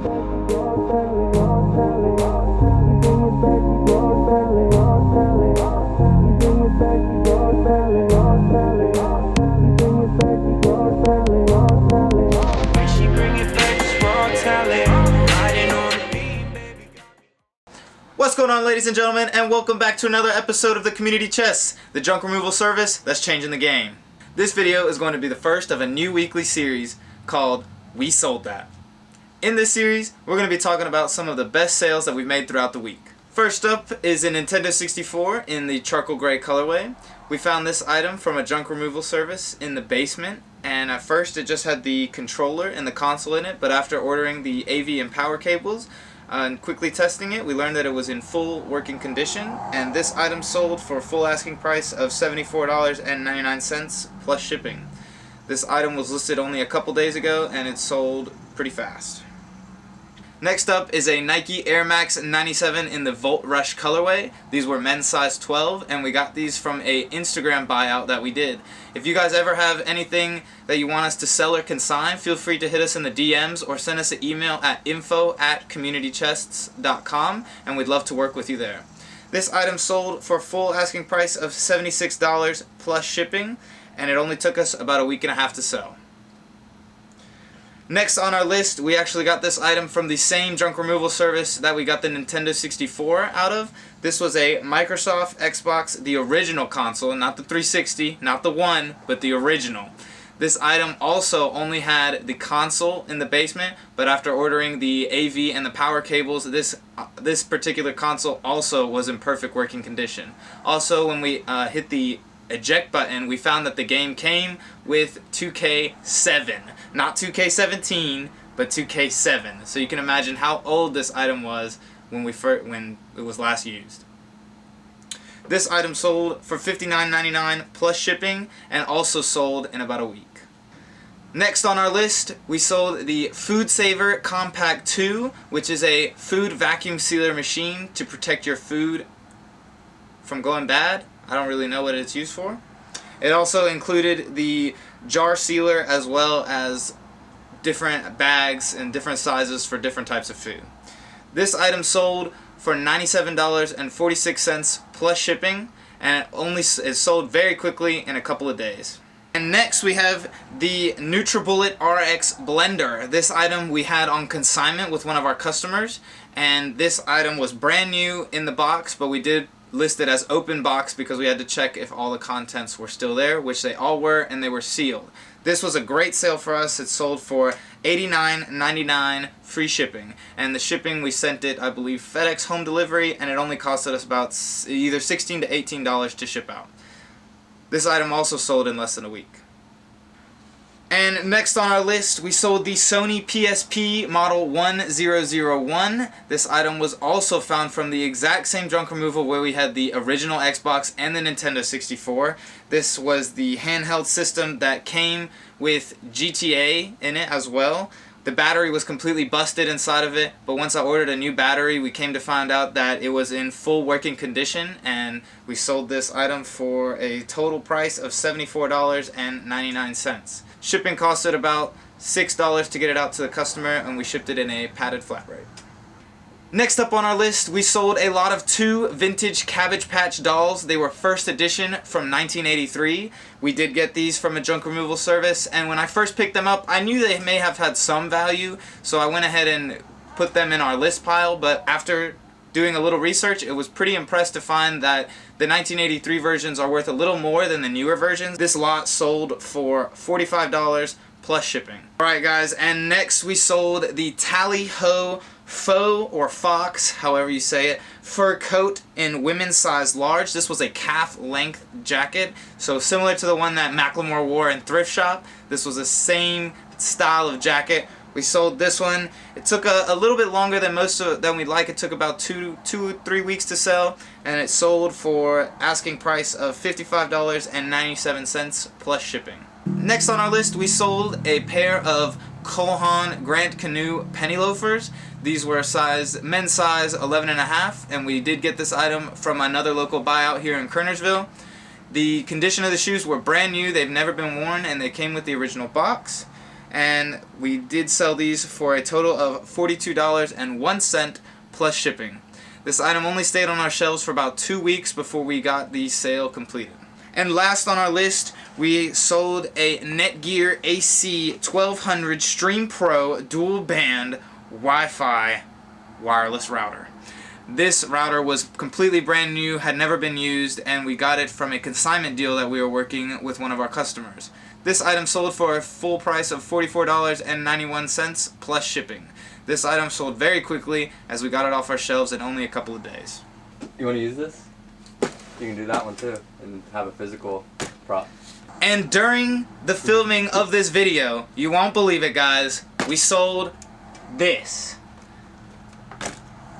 What's going on, ladies and gentlemen, and welcome back to another episode of the Community Chest, the junk removal service that's changing the game. This video is going to be the first of a new weekly series called We Sold That. In this series, we're going to be talking about some of the best sales that we've made throughout the week. First up is a Nintendo 64 in the charcoal gray colorway. We found this item from a junk removal service in the basement, and at first it just had the controller and the console in it, but after ordering the AV and power cables, and quickly testing it, we learned that it was in full working condition, and this item sold for a full asking price of $74.99 plus shipping. This item was listed only a couple days ago, and it sold pretty fast. Next up is a Nike Air Max 97 in the Volt Rush colorway. These were men's size 12, and we got these from a Instagram buyout that we did. If you guys ever have anything that you want us to sell or consign, feel free to hit us in the DMs or send us an email at info@communitychests.com, and we'd love to work with you there. This item sold for a full asking price of $76 plus shipping, and it only took us about a week and a half to sell. Next on our list, we actually got this item from the same junk removal service that we got the Nintendo 64 out of. This was a Microsoft Xbox, the original console, not the 360, not the one, but the original. This item also only had the console in the basement, but after ordering the AV and the power cables, this particular console also was in perfect working condition. Also, when we hit the eject button, we found that the game came with 2K7. Not 2K17, but 2K7. So you can imagine how old this item was when it was last used. This item sold for $59.99 plus shipping, and also sold in about a week. Next on our list, we sold the Food Saver Compact 2, which is a food vacuum sealer machine to protect your food from going bad. I don't really know what it's used for. It also included the jar sealer as well as different bags and different sizes for different types of food. This item sold for $97.46 plus shipping, and it sold very quickly in a couple of days. And next we have the NutriBullet RX blender. This item we had on consignment with one of our customers, and this item was brand new in the box, but we did list it as open box because we had to check if all the contents were still there, which they all were, and they were sealed. This was a great sale for us. It sold for $89.99 free shipping, and the shipping we sent it, I believe, FedEx home delivery, and it only costed us about either $16 to $18 to ship out. This item also sold in less than a week. And next on our list, we sold the Sony PSP Model 1001. This item was also found from the exact same junk removal where we had the original Xbox and the Nintendo 64. This was the handheld system that came with GTA in it as well. The battery was completely busted inside of it, but once I ordered a new battery, we came to find out that it was in full working condition, and we sold this item for a total price of $74.99. Shipping costed about $6 to get it out to the customer, and we shipped it in a padded flat rate. Next up on our list, we sold a lot of 2 vintage Cabbage Patch dolls. They were first edition from 1983. We did get these from a junk removal service, and when I first picked them up, I knew they may have had some value, so I went ahead and put them in our list pile, but after doing a little research, it was pretty impressed to find that the 1983 versions are worth a little more than the newer versions. This lot sold for $45 plus shipping. Alright guys, and next we sold the Tally Ho Faux, or Fox, however you say it, fur coat in women's size large. This was a calf length jacket, so similar to the one that Macklemore wore in Thrift Shop. This was the same style of jacket. We sold this one. It took a little bit longer than than we'd like. It took about 3 weeks to sell, and it sold for asking price of $55.97 plus shipping. Next on our list, we sold a pair of Kohan Grant Canoe penny loafers. These were men's size 11.5, and we did get this item from another local buyout here in Kernersville. The condition of the shoes were brand new. They've never been worn, and they came with the original box. and we did sell these for a total of $42.01 plus shipping. This item only stayed on our shelves for about 2 weeks before we got the sale completed. And last on our list, we sold a Netgear AC 1200 Stream Pro dual band Wi-Fi wireless router. This router was completely brand new, had never been used, and we got it from a consignment deal that we were working with one of our customers. This item sold for a full price of $44.91 plus shipping. This item sold very quickly as we got it off our shelves in only a couple of days. You want to use this? You can do that one too and have a physical prop. And during the filming of this video, you won't believe it guys, we sold this.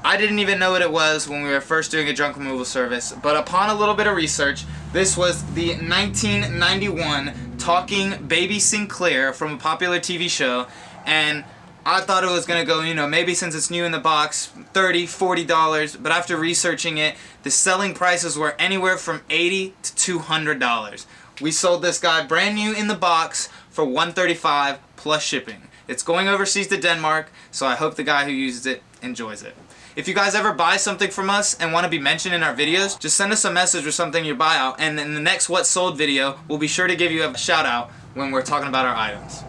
I didn't even know what it was when we were first doing a junk removal service, but upon a little bit of research, this was the 1991 talking Baby Sinclair from a popular TV show, and I thought it was going to go, maybe since it's new in the box, $30, $40, but after researching it, the selling prices were anywhere from $80 to $200. We sold this guy brand new in the box for $135 plus shipping. It's going overseas to Denmark, so I hope the guy who uses it enjoys it. If you guys ever buy something from us and want to be mentioned in our videos, just send us a message or something in your buyout, and in the next What Sold video, we'll be sure to give you a shout out when we're talking about our items.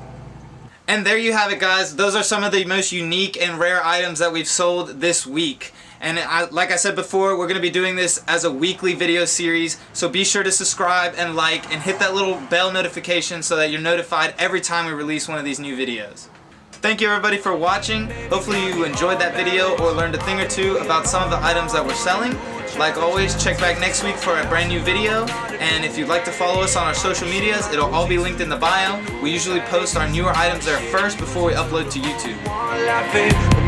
And there you have it guys, those are some of the most unique and rare items that we've sold this week. And like I said before, we're going to be doing this as a weekly video series, so be sure to subscribe and like and hit that little bell notification so that you're notified every time we release one of these new videos. Thank you everybody for watching. Hopefully you enjoyed that video or learned a thing or two about some of the items that we're selling. Like always, check back next week for a brand new video, and if you'd like to follow us on our social medias, it'll all be linked in the bio. We usually post our newer items there first before we upload to YouTube.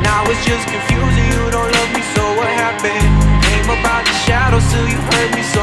Now it's just confusing, you don't love me, so what happened? Came about the shadows till you heard me, so